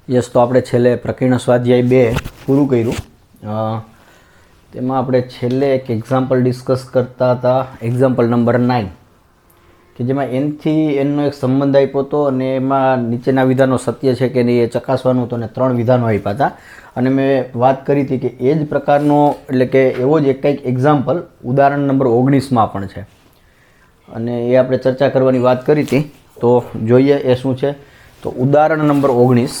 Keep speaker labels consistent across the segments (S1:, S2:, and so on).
S1: Yes, તો આપણે છેલ્લે પ્રકીર્ણ સ્વાધ્યાય 2 પૂરું કર્યું. તેમાં આપણે છેલ્લે એક એક્ઝામ્પલ ડિસ્કસ કરતા હતા, એક્ઝામ્પલ નંબર 9, કે જેમાં એનથી એનનો એક સંબંધ આપ્યો હતો અને એમાં નીચેના વિધાનો સત્ય છે કે નહીં એ ચકાસવાનું હતું અને 3 વિધાનો આપ્યા હતા. અને મેં વાત કરી હતી કે એ જ પ્રકારનો એટલે કે એવો જ એક કંઈક એક્ઝામ્પલ ઉદાહરણ નંબર 19માં પણ છે અને એ આપણે ચર્ચા કરવાની વાત કરી હતી. તો જોઈએ એ શું છે. તો ઉદાહરણ નંબર 19,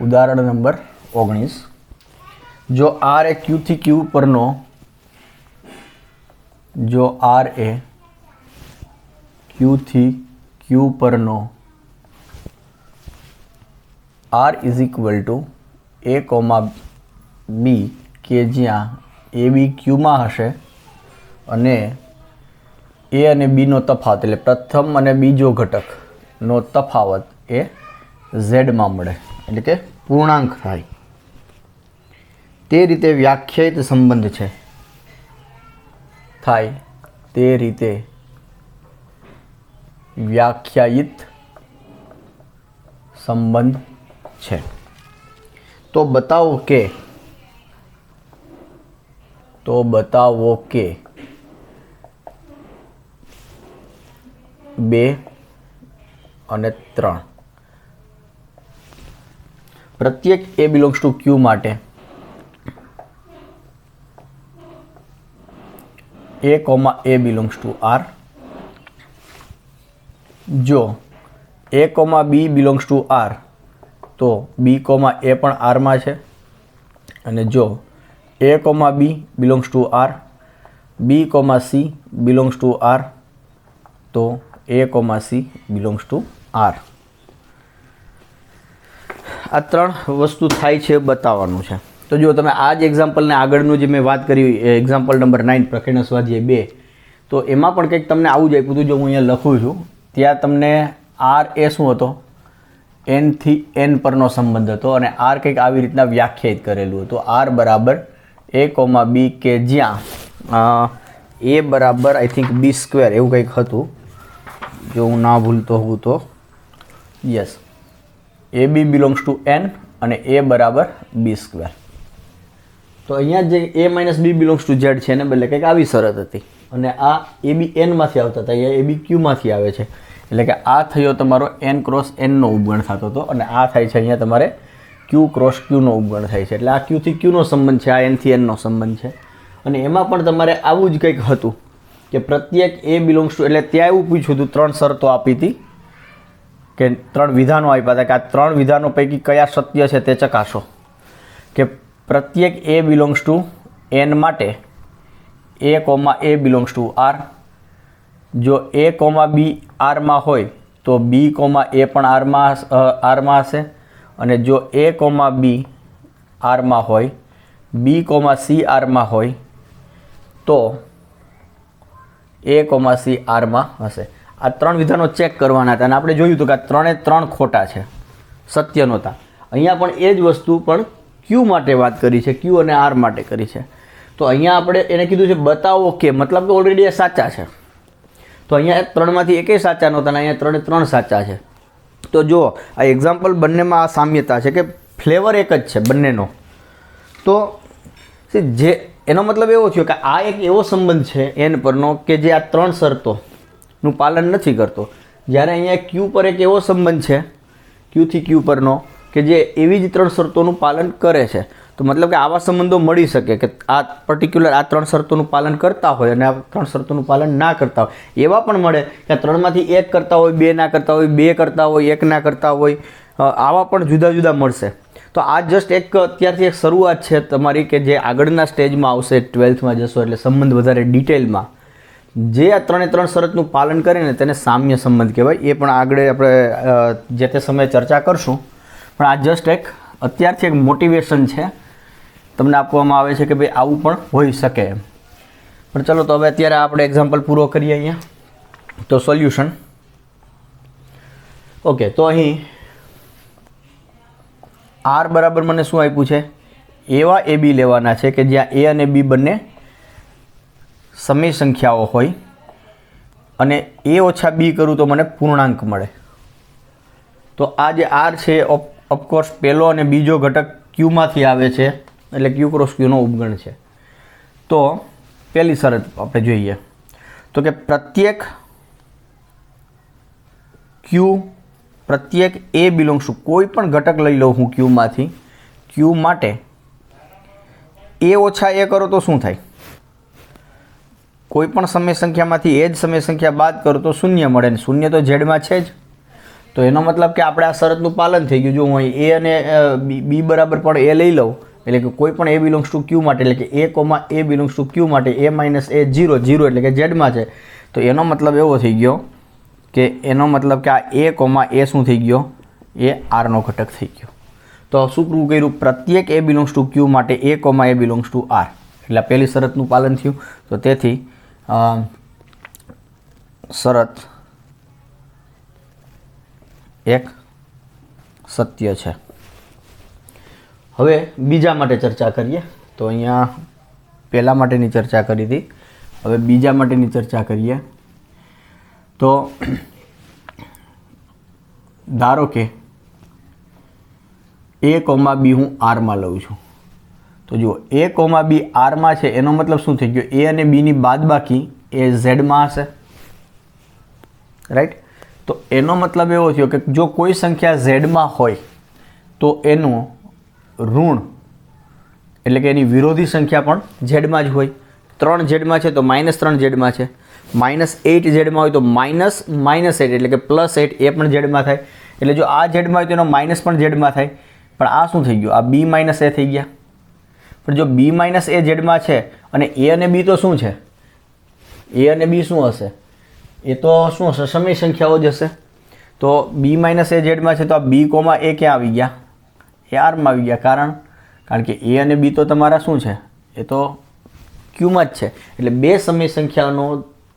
S1: ઉદાહરણ નંબર 19, જો R એ Q થી Q પરનો જો R એ Q થી Q પરનો R is equal to A, B કે જ્યાં AB Qમાં હશે અને A અને Bનો તફાવત એટલે પ્રથમ અને બીજો ઘટકનો તફાવત એ ઝેડમાં મળે એટલે કે પૂર્ણાંક થાય, તે રીતે વ્યાખ્યાયિત સંબંધ છે થાય તે રીતે વ્યાખ્યાયિત સંબંધ છે. તો બતાવો કે 2 અને 3 પ્રત્યેક A બિલોંગ્સ ટુ Q માટે A, બિલોંગ્સ ટુ R, જો A, B belongs to R તો B, A પણ R માં છે અને જો A, B belongs to R, B, C belongs to R તો A, C belongs to R. આ 3 વસ્તુ થાય છે બતાવવાનું છે. તો જો તમે આ જ એક્ઝામ્પલને આગળનું જે મેં વાત કરી એક્ઝામ્પલ નંબર 9 પ્રકીર્ણ સ્વાધ્યાય 2, તો એમાં પણ કંઈક તમને આવું જ આપ્યું હતું. જો હું અહીંયા લખું છું ત્યાં તમને R એ શું હતો, N થી N પરનો સંબંધ હતો અને R કંઈક આવી રીતના વ્યાખ્યાયિત કરેલું હતું. R બરાબર A, B કે જ્યાં A બરાબર આઈ થિંક B સ્ક્વેર એવું કંઈક હતું, જો હું ના ભૂલતો હોઉં તો. Yes, AB belongs to N અને A બરાબર B સ્ક્વેર. તો અહીંયા જે A - B belongs to Z છે એને બદલે કંઈક આવી શરત હતી અને આ AB Nમાંથી આવતા હતા, અહીંયા AB Qમાંથી આવે છે એટલે કે આ થયો તમારો N ક્રોસ Nનો ઉપગણ થતો હતો અને આ થાય છે અહીંયા તમારે Q ક્રોસ Qનો ઉપગણ થાય છે. એટલે આ Q થી Qનો સંબંધ છે, આ N થી Nનો સંબંધ છે. અને એમાં પણ તમારે આવું જ કંઈક હતું કે પ્રત્યેક A બિલોંગ્સ ટુ એટલે ત્યાં એવું પૂછ્યું હતું, 3 શરતો આપી હતી કે 3 વિધાનો આપ્યા હતા કે આ 3 વિધાનો પૈકી કયા સત્ય છે તે ચકાસો. કે પ્રત્યેક A બિલોંગ્સ ટુ N માટે A, બિલોંગ્સ ટુ R, જો A, B Rમાં હોય તો B, A પણ Rમાં હશે અને જો A, B Rમાં હોય, B, C Rમાં હોય તો A, C Rમાં હશે. આ 3 વિધાનો ચેક કરવાના હતા અને આપણે જોયું હતું કે આ 3 ખોટા છે, સત્ય નહોતા. અહીંયા પણ એ જ વસ્તુ પણ Q માટે વાત કરી છે, Q અને R માટે કરી છે. તો અહીંયા આપણે એને કીધું છે બતાવો કે, મતલબ કે ઓલરેડી એ સાચા છે. તો અહીંયા 3માંથી એકેય સાચા નહોતા અને અહીંયા 3 સાચા છે. તો જો આ એક્ઝામ્પલ બંનેમાં આ સામ્યતા છે કે ફ્લેવર એક જ છે બંનેનો. તો જે એનો મતલબ એવો થયો કે આ એક એવો સંબંધ છે N પરનો કે જે આ 3 શરતોનું પાલન નથી કરતો, જ્યારે અહીંયા Q પર એક એવો સંબંધ છે Q થી Q પરનો કે જે એવી જ 3 શરતોનું પાલન કરે છે. તો મતલબ કે આવા સંબંધો મળી શકે કે આ પર્ટિક્યુલર આ 3 શરતોનું પાલન કરતા હોય અને આ 3 શરતોનું પાલન ના કરતા હોય. એવા પણ મળે કે 3માંથી 1 કરતા હોય, 2 ના કરતા હોય, 2 કરતા હોય, 1 ના કરતા હોય, આવા પણ જુદા જુદા મળશે. તો આ જસ્ટ એક અત્યારથી એક શરૂઆત છે તમારી કે જે આગળના સ્ટેજમાં આવશે, 12થમાં જશો એટલે સંબંધ વધારે ડિટેલમાં. જે આ 3 શરતનું પાલન કરે ને તેને સામ્ય સંબંધ કહેવાય. એ પણ આગળ આપણે જે તે સમયે ચર્ચા કરશું. પણ આ જસ્ટ એક અત્યારથી એક મોટિવેશન છે તમને આપવામાં આવે છે કે ભાઈ આવું પણ હોઈ શકે એમ. પણ ચલો, તો હવે અત્યારે આપણે એક્ઝામ્પલ પૂરો કરીએ અહીંયા. તો સોલ્યુશન. ઓકે, તો અહીં R બરાબર મને શું આપ્યું છે, એવા AB લેવાના છે કે જ્યાં A અને B બંને સમય સંખ્યાઓ હોય અને A ઓછા B કરું તો મને પૂર્ણાંક મળે. તો આ જે આર છે ઓફકોર્સ પહેલો અને બીજો ઘટક ક્યુમાંથી આવે છે, એટલે ક્યુ ક્રોસ ક્યુનો ઉપગણ છે. તો પહેલી શરત આપણે જોઈએ તો કે પ્રત્યેક એ બિલોંગ્સ ટુ કોઈ પણ ઘટક લઈ લઉં હું ક્યુમાંથી, ક્યુ માટે એ ઓછા એ કરો તો શું થાય? કોઈ પણ સમય સંખ્યામાંથી એ જ સમય સંખ્યા બાદ કરો તો શૂન્ય મળે, ને શૂન્ય તો ઝેડમાં છે જ. તો એનો મતલબ કે આપણે આ શરતનું પાલન થઈ ગયું. જો હું અહીં એ અને બી બરાબર પણ એ લઈ લઉં, એટલે કે કોઈ પણ એ બિલોંગ્સ ટુ ક્યુ માટે, એટલે કે એ બિલોંગ્સ ટુ ક્યુ માટે એ માઇનસ એ 0 એટલે કે ઝેડમાં છે. તો એનો મતલબ એવો થઈ ગયો કે આ એ શું થઈ ગયો? એ આરનો ઘટક થઈ ગયો. તો શું પ્રૂવ કર્યું? પ્રત્યેક એ બિલોંગ્સ ટુ ક્યુ માટે એ બિલોંગ્સ ટુ આર, એટલે પહેલી શરતનું પાલન થયું. તો તેથી શરત એક સત્ય છે. હવે બીજા માટે ચર્ચા કરીએ. તો અહીંયા પહેલા માટેની ચર્ચા કરી હતી, હવે બીજા માટેની ચર્ચા કરીએ. તો ધારો કે એ બી હું આરમાં લઉં છું. તો જુઓ એ બી આરમાં છે, એનો મતલબ શું થઈ ગયો? એ અને બીની બાદબાકી એ ઝેડમાં હશે, રાઈટ? તો એનો મતલબ એવો થયો કે જો કોઈ સંખ્યા ઝેડમાં હોય તો એનું ઋણ એટલે કે એની વિરોધી સંખ્યા પણ ઝેડમાં જ હોય. 3 ઝેડમાં છે તો -3 ઝેડમાં છે, -8 ઝેડમાં હોય તો -8 એટલે કે +8 એ પણ ઝેડમાં થાય. એટલે જો આ ઝેડમાં હોય તો એનો માઇનસ પણ ઝેડમાં થાય. પણ આ શું થઈ ગયું? આ બી માઇનસ એ થઈ ગયા. પણ જો બી માઇનસ એ ઝેડમાં છે અને એ અને બી તો શું છે? એ અને બી શું હશે? એ તો શું હશે? સમય સંખ્યાઓ જ હશે. તો બી માઇનસ એ ઝેડમાં છે તો આ બી કોમા એ ક્યાં આવી ગયા? એ આરમાં આવી ગયા. કારણ કે એ અને બી તો તમારા શું છે? એ તો ક્યુમાં જ છે. એટલે બે સમય સંખ્યાનો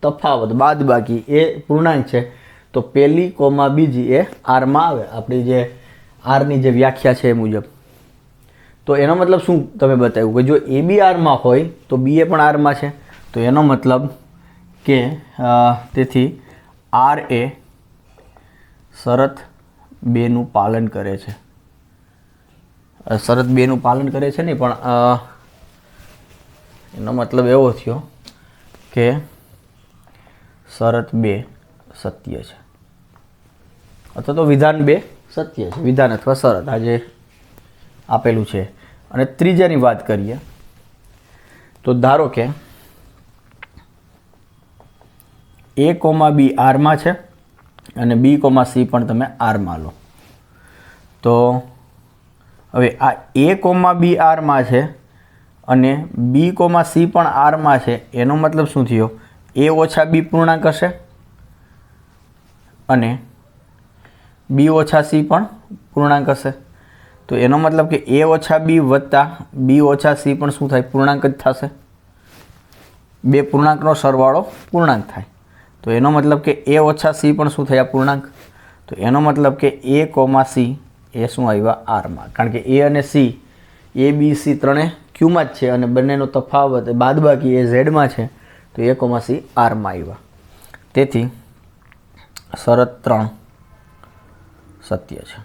S1: તફાવત બાદબાકી એ પૂર્ણાંક છે. તો પહેલી કોમા બીજી એ આરમાં આવે, આપણી જે આરની જે વ્યાખ્યા છે એ મુજબ. તો એનો મતલબ શું તમે બતાવ્યું કે જો એ બી આરમાં હોય તો બી એ પણ આરમાં છે. તો એનો મતલબ કે તેથી આર એ શરત 2નું પાલન કરે છે. શરત 2નું પાલન કરે છે નહીં, પણ એનો મતલબ એવો થયો કે શરત 2 સત્ય છે, અથવા તો વિધાન 2 સત્ય છે. વિધાન અથવા શરત આજે આપેલું છે. અને ત્રીજાની વાત કરીએ તો ધારો કે એ બી આરમાં છે અને બી સી પણ તમે આરમાં લો. તો હવે આ એ બી આરમાં છે અને બી સી પણ આરમાં છે, એનો મતલબ શું થયો? એ ઓછા બી પૂર્ણાંક હશે અને બી ઓછા સી પણ પૂર્ણાંક હશે. તો એનો મતલબ કે એ ઓછા બી વત્તા બી ઓછા સી પણ શું થાય? પૂર્ણાંક જ થશે. બે પૂર્ણાંકનો સરવાળો પૂર્ણાંક થાય. તો એનો મતલબ કે એ ઓછા સી પણ શું થયા? પૂર્ણાંક. તો એનો મતલબ કે એ સી એ શું આવ્યા? આરમાં. કારણ કે એ અને સી, એ બી સી ત્રણે ક્યુમાં જ છે અને બંનેનો તફાવત બાદબાકી એ ઝેડમાં છે. તો એ સી આરમાં આવ્યા. તેથી શરત 3 સત્ય છે.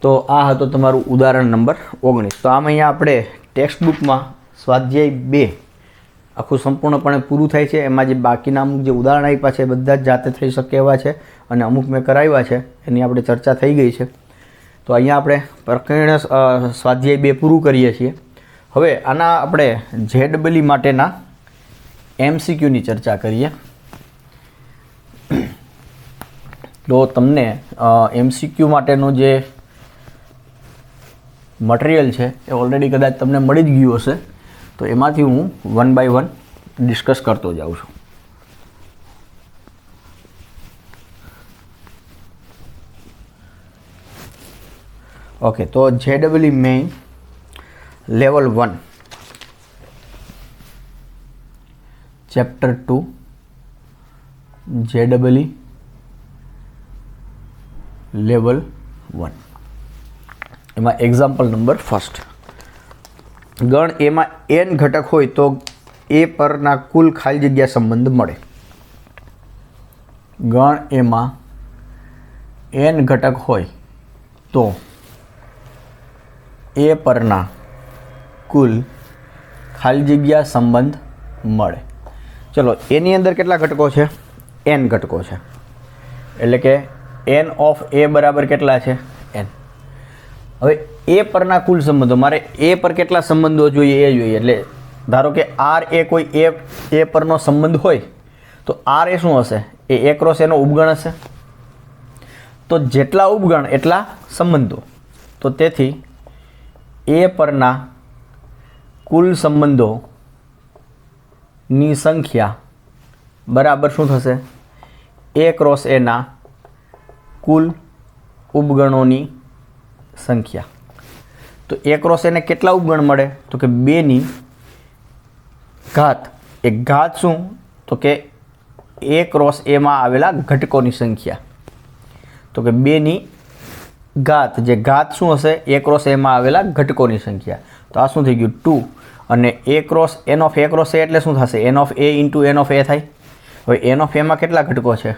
S1: તો આ હતો તમારું ઉદાહરણ નંબર 19. તો આમ અહીંયા આપણે ટેક્સ્ટ બુકમાં સ્વાધ્યાય 2 આખું સંપૂર્ણપણે પૂરું થાય છે. એમાં જે બાકીના અમુક જે ઉદાહરણ આપ્યા છે બધા જ જાતે થઈ શકે એવા છે અને અમુક મેં કરાવ્યા છે, એની આપણે ચર્ચા થઈ ગઈ છે. તો અહીંયા આપણે પ્રકરણ સ્વાધ્યાય 2 પૂરું કરીએ છીએ. હવે આના આપણે ZEE માટેના MCQની ચર્ચા કરીએ. તો તમને MCQ માટેનું જે મટીરિયલ છે એ ઓલરેડી કદાચ તમને મળી જ ગયું હશે. તો એમાંથી હું 1 by 1 ડિસ્કસ કરતો જાઉં છું. ઓકે, તો ZEE main level 1 chapter 2 ZEE level 1 એમાં એક્ઝામ્પલ નંબર 1. ગણ એમાં n ઘટક હોય તો એ પરના કુલ ખાલી જગ્યા સંબંધ મળે. ગણ એમાં n ઘટક હોય તો એ પરના કુલ ખાલી જગ્યા સંબંધ મળે. ચલો એની અંદર કેટલા ઘટકો છે? n ઘટકો છે, એટલે કે n ઓફ a બરાબર કેટલા છે? n. હવે એ પરના કુલ સંબંધો, મારે એ પર કેટલા સંબંધો જોઈએ એ જોઈએ. એટલે ધારો કે r એ કોઈ એ પરનો સંબંધ હોય તો r એ શું હશે? એ a ક્રોસ એનો ઉપગણ હશે. તો જેટલા ઉપગણ એટલા સંબંધો. તો તેથી એ પરના કુલ સંબંધોની સંખ્યા બરાબર શું થશે? a ક્રોસ એના કુલ ઉપગણોની સંખ્યા. તો a ક્રોસ એને કેટલા ઉપગણ મળે? તો કે 2ની ઘાત. એ ઘાત શું? તો કે a ક્રોસ એમાં આવેલા ઘટકોની સંખ્યા. તો કે 2ની ઘાત, જે ઘાત શું હશે? a ક્રોસ એમાં આવેલા ઘટકોની સંખ્યા. તો આ શું થઈ ગયું? 2. અને a cross n of a cross a એટલે શું થશે? n of a into n of a થાય. હવે n ઓફ એમાં કેટલા ઘટકો છે?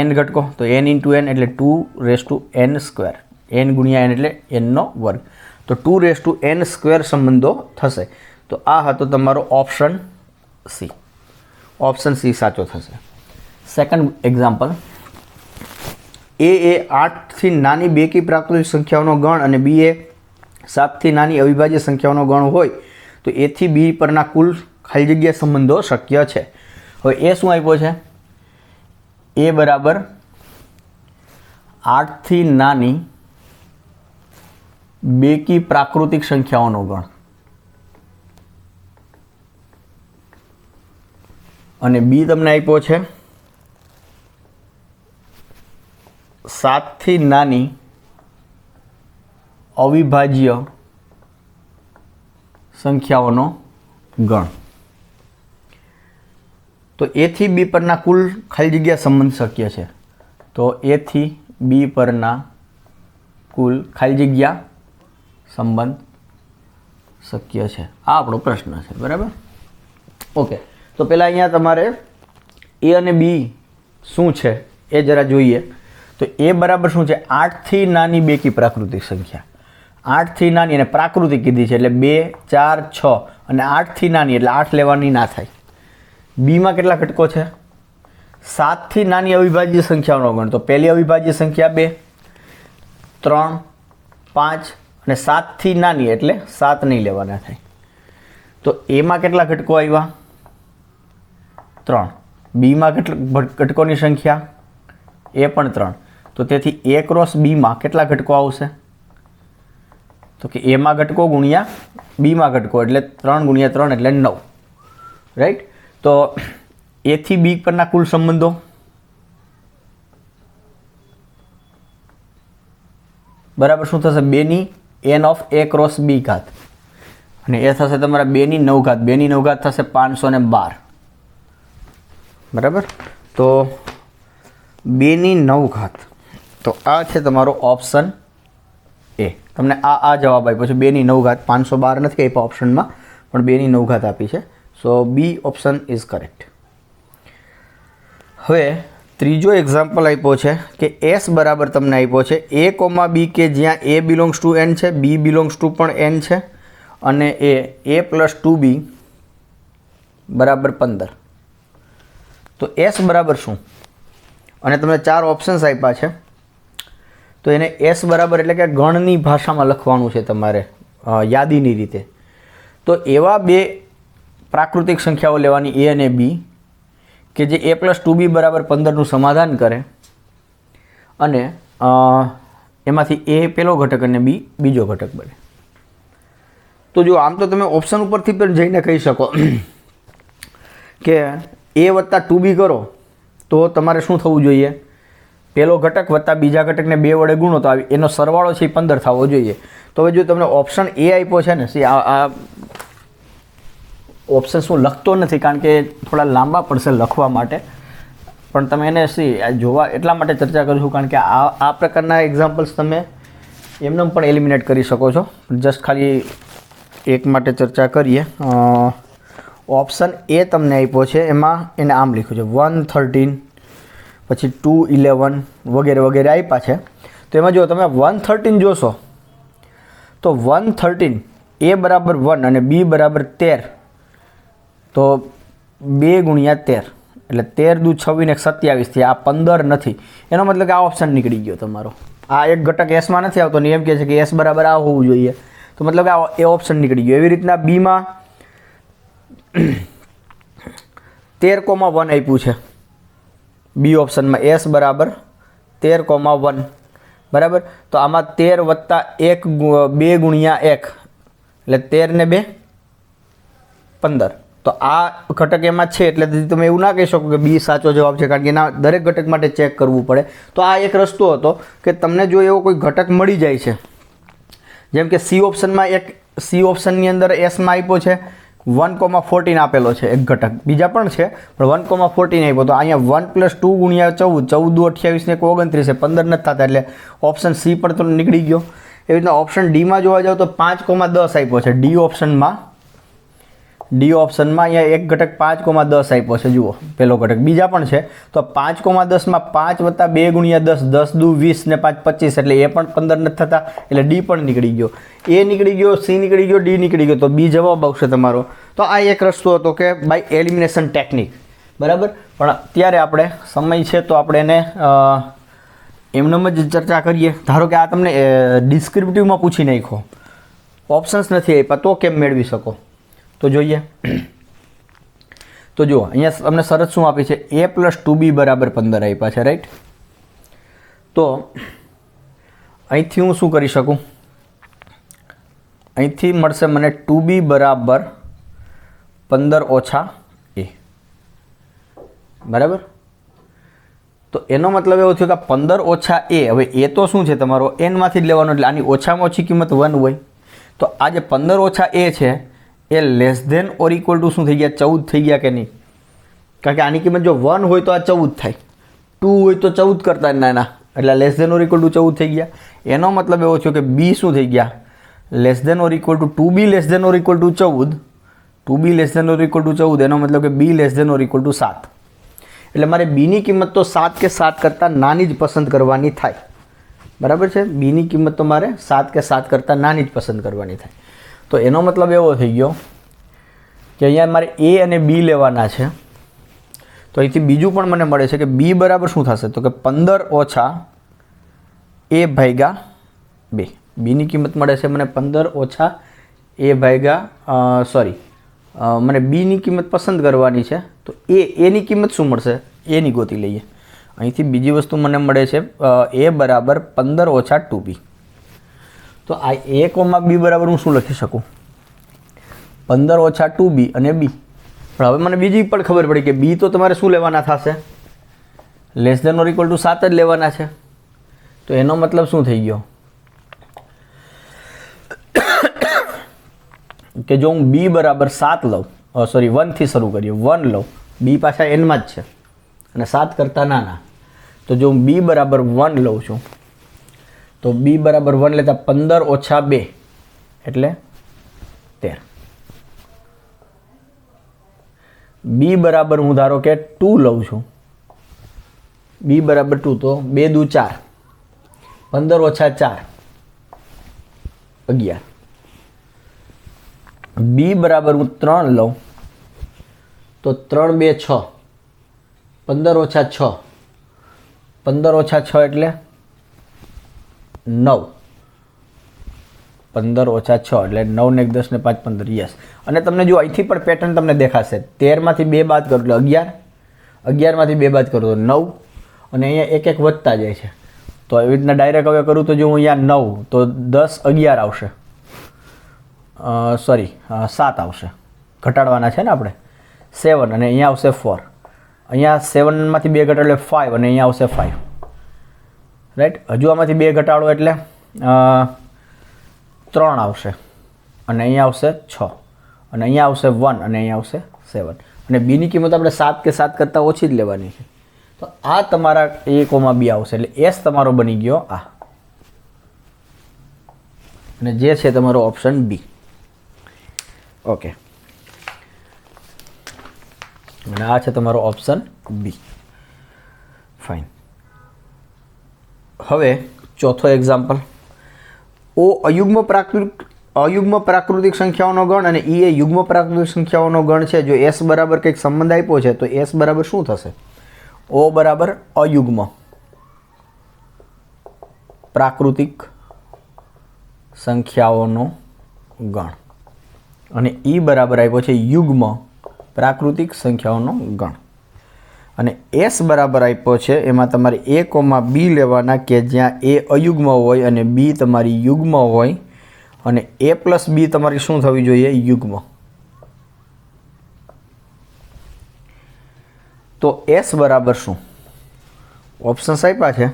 S1: n ઘટકો. તો n ઇન્ટુ n એટલે 2n સ્ક્વેર. n ગુણ્યા n એટલે nનો વર્ગ. તો 2n સ્ક્વેર સંબંધો થશે. તો આ હતો તમારો ઓપ્શન સી. ઓપ્શન સી સાચો થશે. સેકન્ડ એક્ઝામ્પલ, એ 8થી નાની બેકી પ્રાકૃતિક સંખ્યાઓનો ગણ અને બી એ 7થી નાની અવિભાજ્ય સંખ્યાઓનો ગણ હોય તો એથી બી પરના કુલ ખાલી જગ્યા સંબંધો શક્ય છે. હવે એ શું આપ્યો છે? એ બરાબર 8થી નાની બેકી પ્રાકૃતિક સંખ્યાઓનો ગણ અને બી તમને આપ્યો છે 7થી નાની અવિભાજ્ય સંખ્યાઓનો ગણ. તો એથી બી પરના કુલ ખાલી જગ્યા સંબંધ શક્ય છે. તો એથી બી પરના કુલ ખાલી જગ્યા સંબંધ શક્ય છે. આ આપણો પ્રશ્ન છે, બરાબર? ઓકે, તો પહેલાં અહીંયા તમારે એ અને બી શું છે એ જરા જોઈએ. તો એ બરાબર શું છે? 8થી નાની બેકી પ્રાકૃતિક સંખ્યા. 8થી નાની અને પ્રાકૃતિક કીધી છે એટલે 2, 4, 6 અને 8થી નાની એટલે 8 લેવાની ના થાય. બીમાં કેટલા ઘટકો છે? 7થી નાની અવિભાજ્ય સંખ્યાઓનો ગણ. તો પહેલી અવિભાજ્ય સંખ્યા 2, 3, 5 અને 7થી નાની એટલે 7 નહીં લેવાના થાય. તો એમાં કેટલા ઘટકો આવ્યા? 3. બીમાં કેટલા ઘટકોની સંખ્યા? એ પણ 3. તો તેથી એ ક્રોસ બીમાં કેટલા ઘટકો આવશે? તો કે એમાં ઘટકો ગુણ્યા બીમાં ઘટકો એટલે 3 ગુણ્યા 3 એટલે 9. રાઈટ? તો એથી બી પરના કુલ સંબંધો બરાબર શું થશે? 2ની n of a cross B ઘાત અને એ થશે તમારા 2ની 9 ઘાત. 2ની 9 ઘાત થશે 512. બરાબર? તો 2ની 9 ઘાત. તો આ છે તમારો ઓપ્શન એ. તમને આ જવાબ આપ્યો છે 2ની 9 ઘાત. 512 નથી આપ્યા ઓપ્શનમાં, પણ 2ની 9 ઘાત આપી છે. સો બી ઓપ્શન ઇઝ કરેક્ટ. હવે ત્રીજો એક્ઝામ્પલ આપ્યો છે કે એસ બરાબર તમને આપ્યો છે a, બી કે જ્યાં a બિલોંગ્સ ટુ n છે, b બિલોંગ્સ ટુ પણ n છે અને a પ્લસ 2b બરાબર 15. તો એસ બરાબર શું? અને તમને 4 ઓપ્શન્સ આપ્યા છે. તો એને એસ બરાબર એટલે કે ગણની ભાષામાં લખવાનું છે તમારે, યાદીની રીતે. તો એવા બે પ્રાકૃતિક સંખ્યાઓ લેવાની a અને b કે જે a પ્લસ 2b બરાબર 15નું સમાધાન કરે અને એમાંથી a પહેલો ઘટક અને b બીજો ઘટક બને. તો જો આમ તો તમે ઓપ્શન ઉપરથી પણ જઈને કહી શકો કે a વત્તા 2b કરો તો તમારે શું થવું જોઈએ? પહેલો ઘટક વત્તા બીજા ઘટકને 2 વડે ગુણો તો એનો સરવાળો છે એ 15 થવો જોઈએ. તો હવે જો તમને ઓપ્શન એ આપ્યો છે ને, આ ઓપ્શન શું લખતો નથી કારણ કે થોડા લાંબા પડશે લખવા માટે, પણ તમે એને જોવા એટલા માટે ચર્ચા કરું છું કારણ કે આ પ્રકારના એક્ઝામ્પલ્સ તમે એમને પણ એલિમિનેટ કરી શકો છો. જસ્ટ ખાલી એક માટે ચર્ચા કરીએ. ઓપ્શન એ તમને આપ્યો છે, એમાં એને આમ લખ્યું છે 113 પછી 2, 11 વગેરે વગેરે આપ્યા છે. તો એમાં જો તમે 113 જોશો તો 113 A બરાબર 1 અને B બરાબર 13, તો 2 ગુણ્યા 13 એટલે 13 દુ 26 ને 27 થી આ 15 નથી. એનો મતલબ કે આ ઓપ્શન નીકળી ગયો તમારો. આ એક ઘટક એસમાં નથી આવતો ને એમ કહે છે કે એસ બરાબર આ હોવું જોઈએ, તો મતલબ કે આ એ ઓપ્શન નીકળી ગયો. એવી રીતના બીમાં 13,1 આપ્યું છે. બી ઓપ્શનમાં એસ બરાબર 13,1 બરાબર. તો આમાં 13 વત્તા 1 2 ગુણ્યા 1 એટલે 13 ને 2 15. તો આ ઘટક એમાં છે એટલે તમે એવું ના કહી શકો કે બી સાચો જવાબ છે, કારણ કે એના દરેક ઘટક માટે ચેક કરવું પડે. તો આ એક રસ્તો હતો કે તમને જો એવો કોઈ ઘટક મળી જાય છે, જેમ કે સી ઓપ્શનમાં સી ઓપ્શનની અંદર એસમાં આપ્યો છે 1,14 આપેલો છે એક ઘટક, બીજા પણ છે પણ 1,14 આપ્યો. તો અહીંયા 1 + 2 ગુણ્યા 14, 14 28 ને 29 છે, 15 નથી થતા એટલે ઓપ્શન સી પણ તો નીકળી ગયો. એવી રીતના ઓપ્શન ડીમાં જોવા જાવ તો 5,10 આપ્યો છે. ડી ઓપ્શનમાં અહીંયા એક ઘટક 5,10 આપ્યો છે. જુઓ પહેલો ઘટક, બીજા પણ છે. તો 5,10 માં 5 વત્તા 2 ગુણ્યા 10, 10 દુ 20 ને 5 25 એટલે એ પણ 15 નથી થતા એટલે ડી પણ નીકળી ગયો. એ નીકળી ગયો, સી નીકળી ગયો, ડી નીકળી ગયો, તો બી જવાબ આવશે તમારો. તો આ એક રસ્તો હતો કે બાય એલિમિનેશન ટેકનિક, બરાબર. પણ અત્યારે આપણે સમય છે તો આપણે એને એમનેમ જ ચર્ચા કરીએ. ધારો કે આ તમને ડિસ્ક્રિપ્ટિવમાં પૂછી નાખો, ઓપ્શન્સ નથી આપ્યા, તો કેમ મેળવી શકો? તો જોઈએ. તો જુઓ અહીંયા તમને શરત શું આપી છે? A + 2B બરાબર 15 આપ્યા છે, રાઈટ. તો અહીંથી હું શું કરી શકું? અહીંથી મળશે મને 2B બરાબર 15 ઓછા A, બરાબર. તો એનો મતલબ એવો થયો કે 15 ઓછા A, હવે A તો શું છે તમારો Nમાંથી જ લેવાનો, એટલે આની ઓછામાં ઓછી કિંમત 1 હોય. તો આ જે 15 ઓછા A છે એ less than or equal to શું થઈ ગયા? 14 થઈ ગયા કે નહીં? કારણ કે આની કિંમત જો 1 હોય તો આ 14 થાય, 2 હોય તો 14 કરતા નાના, એટલે less than or equal to 14 થઈ ગયા. એનો મતલબ એવો થયો કે બી શું થઈ ગયા? Less than or equal to 2B less than or equal to 14, 2B less than or equal to 14. એનો મતલબ કે B less than or equal to 7. એટલે મારે બીની કિંમત તો 7 કે 7 કરતાં નાની જ પસંદ કરવાની થાય, બરાબર છે. બીની કિંમત તો મારે 7 કે 7 કરતાં નાની જ પસંદ કરવાની થાય. તો એનો મતલબ એવો થઈ ગયો કે અહીંયા મારે એ અને બી લેવાના છે. તો અહીંથી બીજું પણ મને મળે છે કે બી બરાબર શું થશે? તો કે 15 ઓછા A ભાગ્યા 2. બીની કિંમત મળે છે મને 15 ઓછા A ભાગ્યા મને બીની કિંમત પસંદ કરવાની છે. તો એની કિંમત શું મળશે? એની ગોતી લઈએ. અહીંથી બીજી વસ્તુ મને મળે છે A બરાબર 15 ઓછા 2B. તો આ A, B બરાબર હું શું લખી શકું? 15 ઓછા 2B અને B. પણ હવે મને બીજી પણ ખબર પડી કે B તો તમારે શું લેવાના થશે? Less than or equal to 7 જ લેવાના છે. તો એનો મતલબ શું થઈ ગયો કે જો હું B બરાબર 7 લઉં, 1 થી શરૂ કરીએ, 1 લઉં, B પાછા Nમાં જ છે અને 7 કરતાં નાના. તો જો હું B બરાબર 1 લઉં છું તો B બરાબર 1 લેતા 15 ઓછા 2 એટલે 13. B બરાબર હું ધારો કે 2 લઉં છું, B બરાબર 2, તો 2 દુ 4, 15 ઓછા 4 11. B બરાબર હું 3 લઉં તો 3 2 6, 15 ઓછા 6, 15 ઓછા 6 એટલે 9, 15 ઓછા 6 એટલે 9 ને 1 10 ને 5 15. યસ. અને તમને જો અહીંથી પણ પેટર્ન તમને દેખાશે. 13માંથી 2 બાદ કરો એટલે 11, 11માંથી 2 બાદ કરો તો 9, અને અહીંયા એક એક વધતા જાય છે. તો એવી રીતના ડાયરેક્ટ હવે કરું તો જો હું અહીંયા 9 તો 10 11 આવશે, 7 આવશે, ઘટાડવાના છે ને આપણે, 7 અને અહીંયા આવશે 4, અહીંયા 7માંથી 2 ઘટાડો એટલે 5 અને અહીંયા આવશે 5, રાઈટ. હજુ આમાંથી 2 ઘટાડો એટલે 3 આવશે અને અહીંયા આવશે 6 અને અહીંયા આવશે 1 અને અહીંયા આવશે 7. અને બીની કિંમત આપણે 7 કે 7 કરતાં ઓછી જ લેવાની છે. તો આ તમારા A, B આવશે એટલે એસ તમારો બની ગયો આ, અને જે છે તમારો ઓપ્શન બી. ઓકે, અને આ છે તમારો ઓપ્શન બી. ફાઇન. હવે ચોથો એક્ઝામ્પલ. ઓ અયુગ્મ પ્રાકૃતિક સંખ્યાઓનો ગણ અને ઈ એ યુગ્મ પ્રાકૃતિક સંખ્યાઓનો ગણ છે. જો એસ બરાબર કંઈક સંબંધ આપ્યો છે તો એસ બરાબર શું થશે? ઓ બરાબર અયુગ્મ પ્રાકૃતિક સંખ્યાઓનો ગણ અને ઈ બરાબર આપ્યો છે યુગ્મ પ્રાકૃતિક સંખ્યાઓનો ગણ અને એસ બરાબર આપ્યો છે એમાં તમારે એ કોમા બી લેવાના કે જ્યાં એ અયુગ્મ હોય અને બી તમારી યુગ્મ હોય અને એ પ્લસ બી તમારી શું થવી જોઈએ? યુગ્મ. તો એસ બરાબર શું? ઓપ્શન્સ આપ્યા છે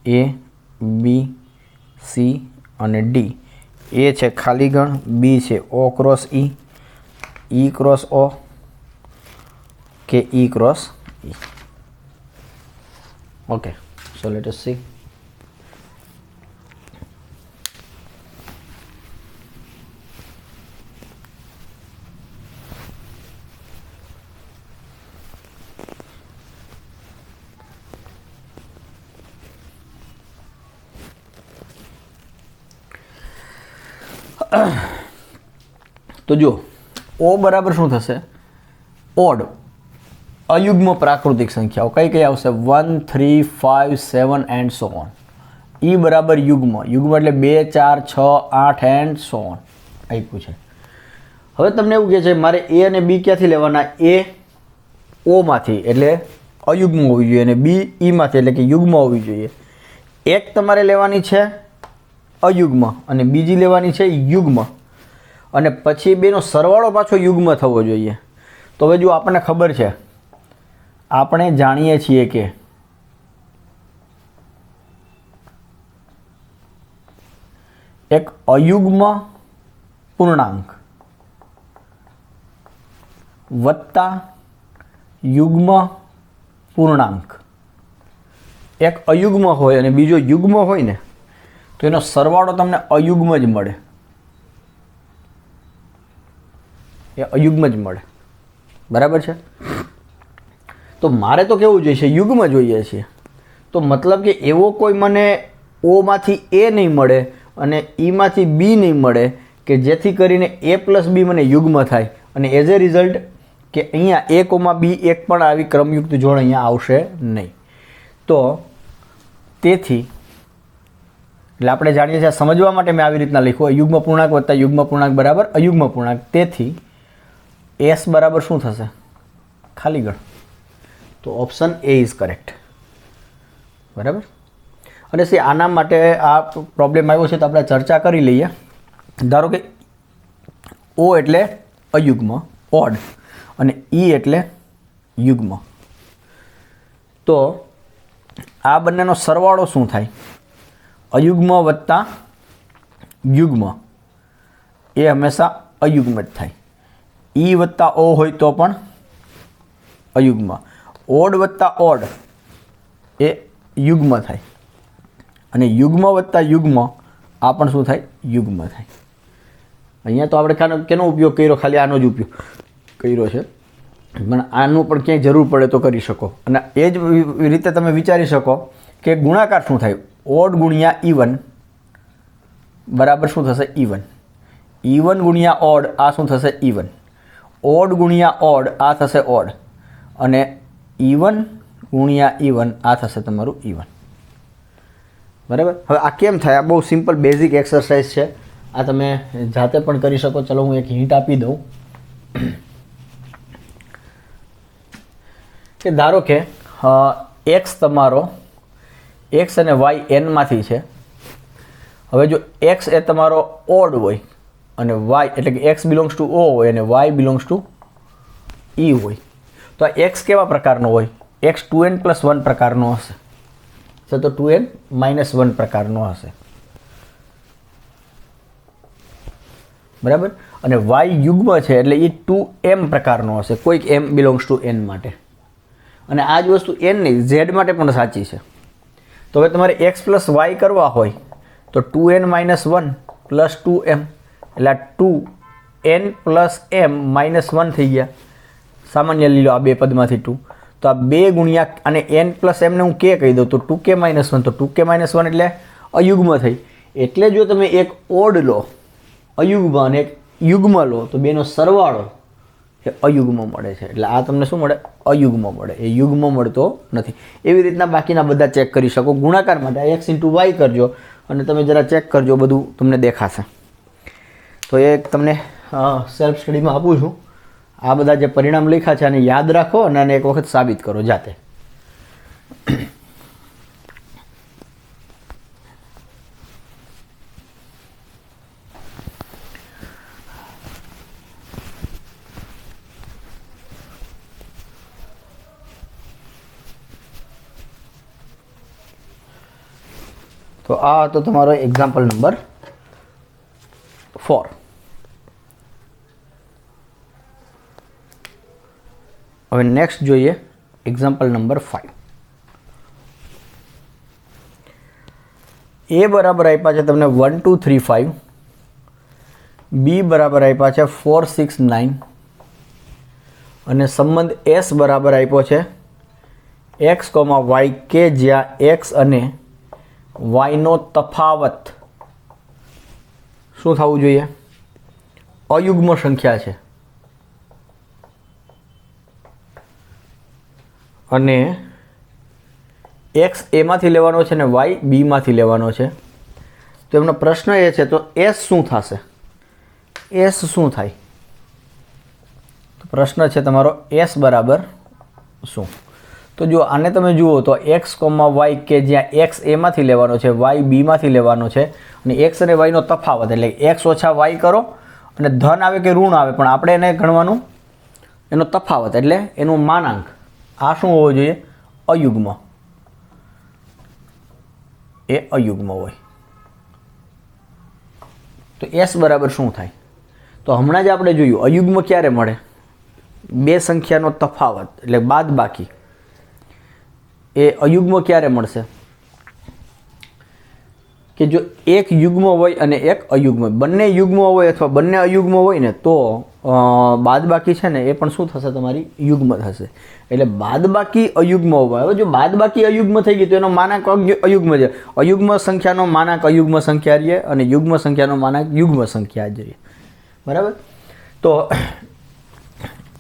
S1: એ, બી, સી અને ડી. એ છે ખાલી ગણ, બી છે ઓ ક્રોસ ઈ ક્રોસ ઓ કે E cross E. Okay, so let us see. તો જો ઓ બરાબર શું થશે? ઓડ અયુગ્મ પ્રાકૃતિક સંખ્યાઓ કઈ કઈ આવશે? 1, 3, 5, 7 એન્ડ સો ઓન. ઈ બરાબર યુગ્મ. યુગ્મ એટલે 2, 4, 6, 8 એન્ડ સો ઓન આપ્યું છે. હવે તમને એવું કહે છે મારે એ અને બી ક્યાંથી લેવાના? એ ઓમાંથી એટલે અયુગ્મ હોવી જોઈએ અને બી ઈમાંથી એટલે કે યુગ્મ હોવી જોઈએ. એક તમારે લેવાની છે અયુગ્મ અને બીજી લેવાની છે યુગ્મ અને પછી બેનો સરવાળો પાછો યુગ્મ થવો જોઈએ. તો હવે જો આપણને ખબર છે, આપણે જાણીએ છીએ કે એક અયુગ્મ પૂર્ણાંક વત્તા યુગ્મ પૂર્ણાંક, એક અયુગ્મ હોય અને બીજો યુગ્મ હોય ને તો એનો સરવાળો તમને અયુગ્મ જ મળે. એ અયુગ્મ જ મળે. બરાબર છે? તો મારે તો કેવું જોઈએ? યુગ્મ જોઈએ છે. તો મતલબ કે એવો કોઈ મને ઓમાંથી એ નહીં મળે અને ઈમાંથી બી નહીં મળે કે જેથી કરીને એ પ્લસ બી મને યુગ્મ થાય અને એઝ એ રિઝલ્ટ કે અહીંયા એ કોમા બી એક પણ આવી ક્રમયુક્ત જોડ અહીંયા આવશે નહીં. તો તેથી એટલે આપણે જાણીએ છીએ, સમજવા માટે મેં આવી રીતના લખ્યું અયુગ્મ પૂર્ણાંક વત્તા યુગ્મ પૂર્ણાંક બરાબર અયુગ્મ પૂર્ણાંક. તેથી એસ બરાબર શું થશે? ખાલી ગણ. તો ઓપ્શન એ ઇઝ કરેક્ટ. બરાબર. અને સી આના માટે આ પ્રોબ્લેમ આવ્યો છે તો આપણે ચર્ચા કરી લઈએ. ધારો કે ઓ એટલે અયુગ્મ ઓડ અને ઈ એટલે યુગ્મ. તો આ બંનેનો સરવાળો શું થાય? અયુગ્મ વત્તા યુગ્મ એ હંમેશા અયુગ્મ જ થાય. ઈ વત્તા ઓ હોય તો પણ અયુગ્મ. ઓડ વત્તા ઓડ એ યુગ્મ થાય અને યુગ્મ વત્તા યુગ્મ આ પણ શું થાય? યુગ્મ થાય. અહીંયા તો આપણે કેનો ઉપયોગ કર્યો? ખાલી આનો જ ઉપયોગ કર્યો છે, પણ આનું પણ ક્યાંય જરૂર પડે તો કરી શકો. અને એ જ રીતે તમે વિચારી શકો કે ગુણાકાર શું થાય? ઓડ ગુણ્યા ઇવન બરાબર શું થશે? ઇવન. ઇવન ગુણ્યા ઓડ આ શું થશે? ઇવન. ઓડ ગુણ્યા ઓડ આ થશે ઓડ અને ઇવન ગુણ્યા ઇવન આ થશે તમારું ઇવન. બરાબર. હવે આ કેમ થાય? આ બહુ સિમ્પલ બેઝિક એક્સરસાઇઝ છે. આ તમે જાતે પણ કરી શકો. ચલો હું એક હિન્ટ આપી દઉં કે ધારો કે એક્સ તમારો એક્સ અને વાય એનમાંથી છે. હવે જો એક્સ એ તમારો ઓડ હોય અને વાય એટલે કે એક્સ બિલોંગ્સ ટુ ઓ હોય અને વાય બિલોંગ્સ ટુ ઈ હોય તો આ એક્સ કેવા પ્રકારનો હોય? એક્સ 2n+1 પ્રકારનો હશે. તો 2n-1 પ્રકારનો હશે. બરાબર. અને વાય યુગ્મ છે એટલે એ 2m પ્રકારનો હશે. કોઈક m બિલોંગ્સ ટુ n માટે. અને આ જ વસ્તુ n નહીં z માટે પણ સાચી છે. તો હવે તમારે x પ્લસ વાય કરવા હોય તો 2n-1 પ્લસ 2m એટલે 2n પ્લસ m -1 થઈ ગયા. સામાન્ય લઈ લો આ બે પદમાંથી 2. તો આ 2 ગુણ્યા અને n પ્લસ એમને હું કે કહી દઉં તો 2k માઇનસ 1, તો 2k માઇનસ 1 એટલે અયુગ્મ થઈ. એટલે જો તમે એક ઓડ લો અયુગ્મ અને એક યુગ્મ લો તો બેનો સરવાળો એ અયુગ્મ મળે છે. એટલે આ તમને શું મળે? અયુગ્મ મળે. એ યુગ્મ મળતો નથી. એવી રીતના બાકીના બધા ચેક કરી શકો. ગુણાકાર માટે આ x × y કરજો અને તમે જરા ચેક કરજો, બધું તમને દેખાશે. તો એ તમને સેલ્ફ સ્ટડીમાં આપું છું. આ બધા જે પરિણામ લખ્યા છે આને યાદ રાખો અને આને એક વખત સાબિત કરો જાતે. તો આ હતો તમારો એક્ઝામ્પલ નંબર 4. હવે નેક્સ્ટ જોઈએ એક્ઝામ્પલ નંબર 5. એ બરાબર આપ્યા છે તમને 1 2 3 5, બી બરાબર આપ્યા છે 4 6 9 અને સંબંધ એસ બરાબર આપ્યો છે x, y કે જ્યાં x અને y નો તફાવત શું થવું જોઈએ? અયુગ્મ સંખ્યા છે. અને x એમાંથી લેવાનો છે ને y બીમાંથી લેવાનો છે. તો એમનો પ્રશ્ન એ છે તો s શું થશે? s શું થાય? તો પ્રશ્ન છે તમારો s બરાબર શું? તો જો આને તમે જુઓ તો x, y કે જ્યાં x એમાંથી લેવાનો છે, y બીમાંથી લેવાનો છે અને x અને y નો તફાવત એટલે x ઓછા y કરો અને ધન આવે કે ઋણ આવે પણ આપણે એને ગણવાનું એનો તફાવત એટલે એનું માનાંક. આ શું હોવો જોઈએ? અયુગ્મ. એ અયુગ્મ હોય તો s બરાબર શું થાય? તો હમણાં જ આપણે જોયું અયુગ્મ ક્યારે મળે? બે સંખ્યાનો તફાવત એટલે બાદબાકી. એ અયુગ્મ ક્યારે મળશે? કે જો એક યુગ્મ હોય અને એક અયુગ્મ હોય. બંને યુગ્મ હોય અથવા બંને અયુગ્મ હોય ને તો બાદબાકી છે ને એ પણ શું થશે? તમારી યુગ્મ થશે. એટલે બાદબાકી અયુગ્મ હોય. હવે જો બાદબાકી અયુગ્મ થઈ ગઈ તો એનો માનાંક અયુગ્મ છે. અયુગ્મ સંખ્યાનો માનાંક અયુગ્મ સંખ્યા રહીએ અને યુગ્મ સંખ્યાનો માનાંક યુગ્મ સંખ્યા જ રહીએ. બરાબર? તો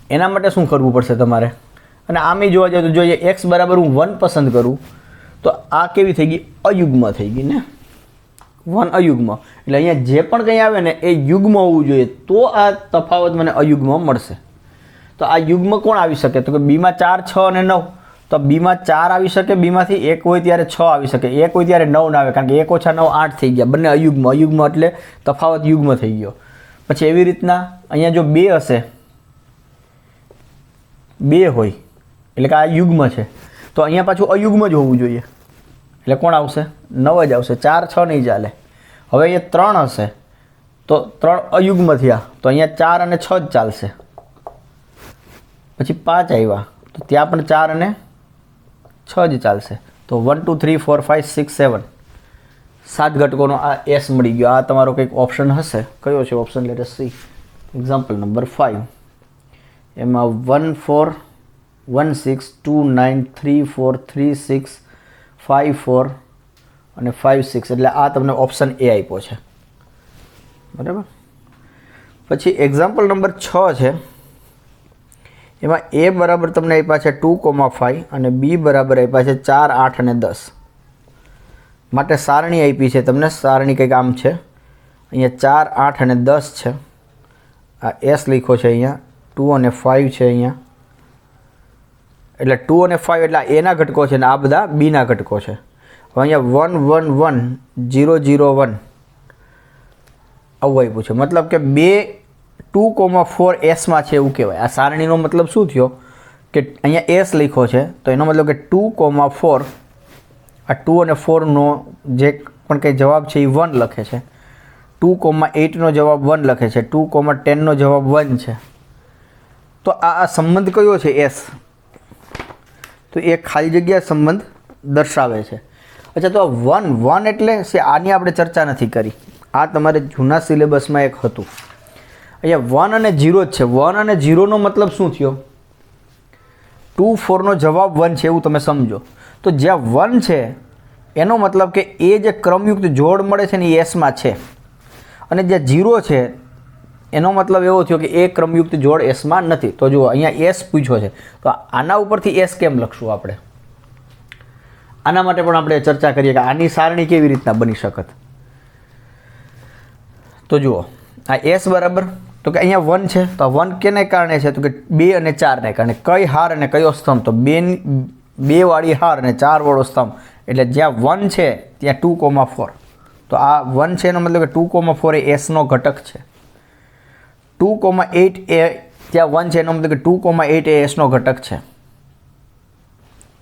S1: એના માટે શું કરવું પડશે તમારે? અને આમે જોવા જાય તો જોઈએ x બરાબર હું 1 પસંદ કરું તો આ કેવી થઈ ગઈ? અયુગ્મ થઈ ગઈ ને. 1 અયુગ્મ એટલે અહીંયા જે પણ કંઈ આવે ને એ યુગ્મ હોવું જોઈએ તો આ તફાવત મને અયુગ્મ મળશે. તો આ યુગ્મ કોણ આવી શકે? તો કે બીમાં 4 6 અને 9. તો બીમાં 4 આવી શકે, બીમાંથી 1 હોય ત્યારે 6 આવી શકે, 1 હોય ત્યારે 9 ના આવે કારણ કે 1 - 9 8 થઈ ગયા. બંને અયુગ્મ. અયુગ્મ એટલે તફાવત યુગ્મ થઈ ગયો. પછી એવી રીતના અહીંયા જો 2 હશે, 2 હોય એટલે કે આ યુગ્મ છે તો અહીંયા પાછું અયુગ્મ જ હોવું જોઈએ. એટલે કોણ આવશે? 9 જ આવશે. 4 6 નહીં ચાલે. હવે અહીંયા 3 હશે તો 3 અયુગ્મ થયા તો અહીંયા 4 અને 6 જ ચાલશે. પછી 5 આવ્યા તો ત્યાં પણ 4 અને 6 જ ચાલશે. તો 1 2 3 4 5 6 7 7 ઘટકોનો આ એસ મળી ગયો. આ તમારો કંઈક ઓપ્શન હશે. કયો છે option? Late us C. Example number 5 એમાં 1 4 1 6 2 9 3 4 3 6 5 4 અને 5 6 એટલે આ તમને ઓપ્શન એ આપ્યો છે. બરાબર? પછી એક્ઝામ્પલ નંબર 6 છે એમાં એ બરાબર તમને આપ્યા છે 2,5 અને બી બરાબર આપ્યા છે 4 8 અને 10 માટે સારણી આપી છે તમને. સારણી કંઈક આમ છે. અહીંયા 4 8 અને 10 છે. આ એસ લખ્યો છે. અહીંયા 2 અને 5 છે. અહીંયા એટલે 2 અને 5 એટલે એના ઘટકો છે ને આ બધા બીના ઘટકો છે. હવે અહીંયા 1 1 1 0 0 1 આવું આપ્યું છે. મતલબ કે 2,4 એસમાં છે એવું કહેવાય. આ સારણીનો મતલબ શું થયો કે અહીંયા એસ લખ્યો છે તો એનો મતલબ કે 2,4 આ 2 અને 4નો જે પણ કંઈ જવાબ છે એ 1 લખે છે. 2,8નો જવાબ 1 લખે છે. 2,10નો જવાબ 1 છે. તો આ સંબંધ કયો છે? એસ. તો એ ખાલી જગ્યા સંબંધ દર્શાવે છે. અચ્છા, તો 1 1 એટલે આની આપણે ચર્ચા નથી કરી. આ તમારે જૂના સિલેબસમાં એક હતું. અહીંયા 1 અને 0 જ છે. 1 અને 0નો મતલબ શું થયો 2 4નો જવાબ 1 છે એવું તમે સમજો. તો જ્યાં 1 છે એનો મતલબ કે એ જે ક્રમયુક્ત જોડ મળે છે ને એ એસમાં છે, અને જ્યાં 0 છે એનો મતલબ એવો થયો કે એ ક્રમયુક્ત જોડ એસમાં નથી. તો જુઓ અહીંયા એસ પૂછ્યો છે, તો આના ઉપરથી એસ કેમ લખશું આપણે? આના માટે પણ આપણે ચર્ચા કરીએ કે આની સારણી કેવી રીતના બની શકત. તો જુઓ આ એસ બરાબર, તો કે અહીંયા 1 છે, તો 1 કેને કારણે છે? તો કે 2 અને 4ને કારણે. કઈ હાર અને કયો સ્તંભ? તો 2 વાળી હાર અને 4 વાળો સ્તંભ. એટલે જ્યાં 1 છે ત્યાં 2,4. તો આ 1 છે એનો મતલબ કે 2,4 એ એસનો ઘટક છે. 2,8 એ ત્યાં 1 છે એનો મતલબ કે 2,8 એ એસનો ઘટક છે.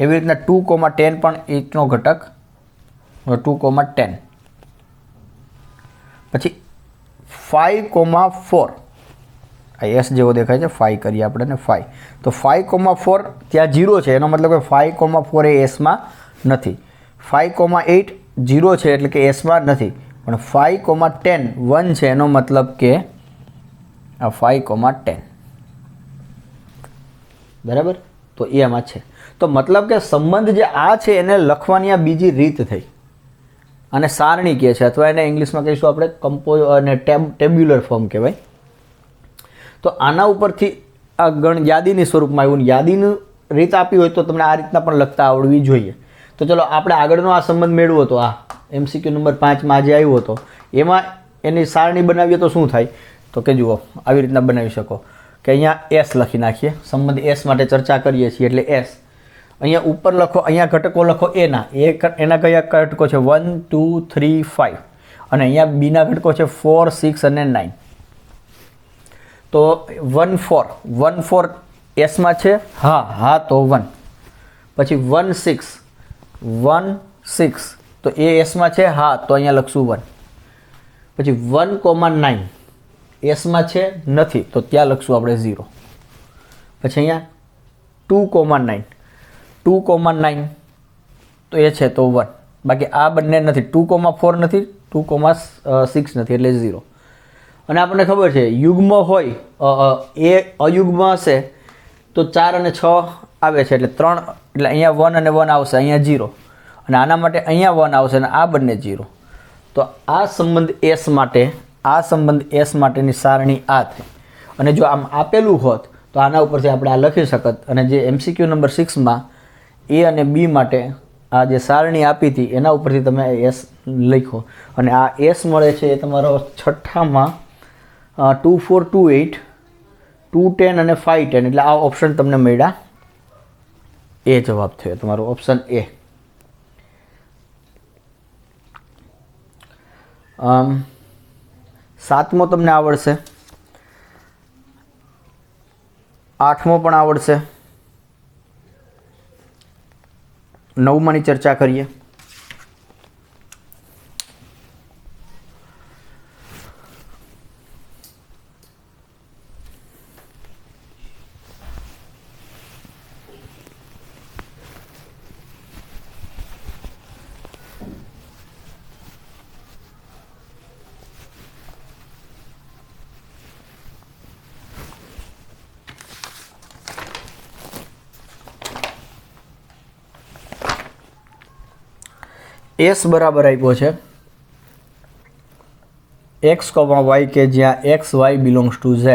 S1: એવી રીતના 2,10 પણ એનો ઘટક, 2,10. પછી 5,4 આ એસ જેવો દેખાય છે, 5 કરીએ આપણે ને 5. તો 5,4 ત્યાં 0 છે એનો મતલબ કે 5,4 એ એસમાં નથી. 5,8 0 છે એટલે કે એસમાં નથી. પણ 5,10 1 છે એનો મતલબ કે આ 5,10 બરાબર. તો એ આમાં છે. તો મતલબ કે સંબંધ જે આ છે એને લખવાની આ બીજી રીત થઈ, અને સારણી કહે છે, અથવા એને ઇંગ્લિશમાં કહીશું આપણે કમ્પોઝ અને ટેબ્યુલર ફોર્મ કહેવાય. તો આના ઉપરથી આ ગણ યાદીની સ્વરૂપમાં આવ્યું. યાદીની રીત આપી હોય તો તમને આ રીતના પણ લખતા આવડવી જોઈએ. તો ચલો આપણે આગળનો આ સંબંધ મેળવ્યો હતો, આ MCQ નંબર 5માં જે આવ્યો હતો એમાં એની સારણી બનાવીએ તો શું થાય? તો કે જુઓ આવી રીતના બનાવી શકો કે અહીંયા એસ લખી નાખીએ. સંબંધ એસ માટે ચર્ચા કરીએ છીએ એટલે એસ. અહીંયા ઉપર લખો, અહીંયા ઘટકો લખો એના. એના કયા ઘટકો છે? 1 2 3 5. અને અહીંયા બીના ઘટકો છે 4 6 અને 9. તો 1 4 1 4 એસમાં છે? હા તો 1. પછી 1 6 1 6 તો એ એસમાં છે? હા, તો અહીંયા લખશું 1. પછી 1,9 એસમાં છે? નથી, તો ત્યાં લખશું આપણે 0. પછી અહીંયા 2,9 2,9 તો એ છે તો 1. બાકી આ બંને નથી, 2,4 નથી, 2,6 નથી, એટલે 0. અને આપણને ખબર છે યુગ્મ હોય એ અયુગ્મ હશે તો 4 અને 6 આવે છે, એટલે 3, એટલે અહીંયા 1 અને 1 આવશે, અહીંયા 0. અને આના માટે અહીંયા 1 આવશે અને આ બંને 0. તો આ સંબંધ એસ માટે, આ સંબંધ એસ માટેની સારણી આ થઈ. અને જો આમ આપેલું હોત તો આના ઉપરથી આપણે આ લખી શકત. અને જે MCQ નંબર 6માં એ અને બી માટે આ જે સારણી આપી હતી એના ઉપરથી તમે એસ લખો. અને આ એસ મળે છે એ તમારો છઠ્ઠામાં 2 4 2 8 2 10 અને 5 10. એટલે આ ઓપ્શન તમને મળ્યા, એ જવાબ થયો તમારો ઓપ્શન એ. સાતમો તમને આવડશે, 8મો પણ આવડશે. 9માની ચર્ચા કરીએ. એસ બરાબર આપ્યો છે x, y કે જ્યાં x y belongs to z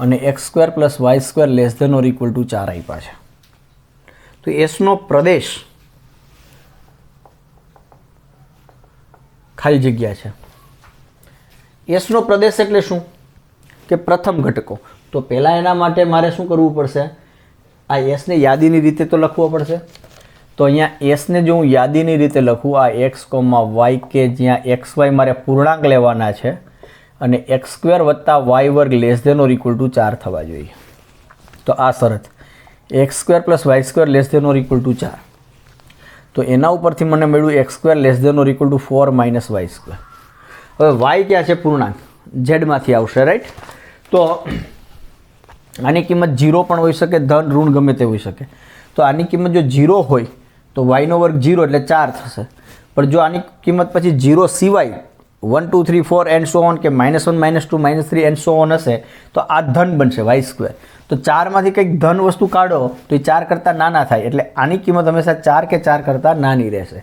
S1: અને x² + y² less than or equal to 4 આપ્યા છે. તો એસનો પ્રદેશ ખાલી જગ્યા છે. એસનો પ્રદેશ એટલે શું? કે પ્રથમ ઘટકો. તો પહેલાં એના માટે મારે શું કરવું પડશે? આ એસને યાદીની રીતે તો લખવો પડશે. તો અહીંયા એસને જો હું યાદીની રીતે લખું, આ x, y કે જ્યાં xy મારે પૂર્ણાંક લેવાના છે અને x² + y² less than or equal to 4 થવા જોઈએ. તો આ શરત x² + y² less than or equal to 4. તો એના ઉપરથી મને મળ્યું x² less than or equal to 4 - y². હવે y ક્યાં છે? પૂર્ણાંક, ઝેડમાંથી આવશે, રાઈટ? તો આની કિંમત 0 પણ હોઈ શકે, ધન ઋણ ગમે તે હોઈ શકે. તો આની કિંમત જો 0 હોય તો y² 0 એટલે 4 થશે. પણ જો આની કિંમત પછી 0 સિવાય 1 2 3 4 એન્ડ સો ઓન કે -1 -2 -3 એન્ડ સો ઓન હશે તો આ ધન બનશે વાય સ્ક્વેર. તો 4માંથી કંઈક ધન વસ્તુ કાઢો તો એ 4 કરતાં નાના થાય, એટલે આની કિંમત હંમેશા 4 કે 4 કરતાં નાની રહેશે.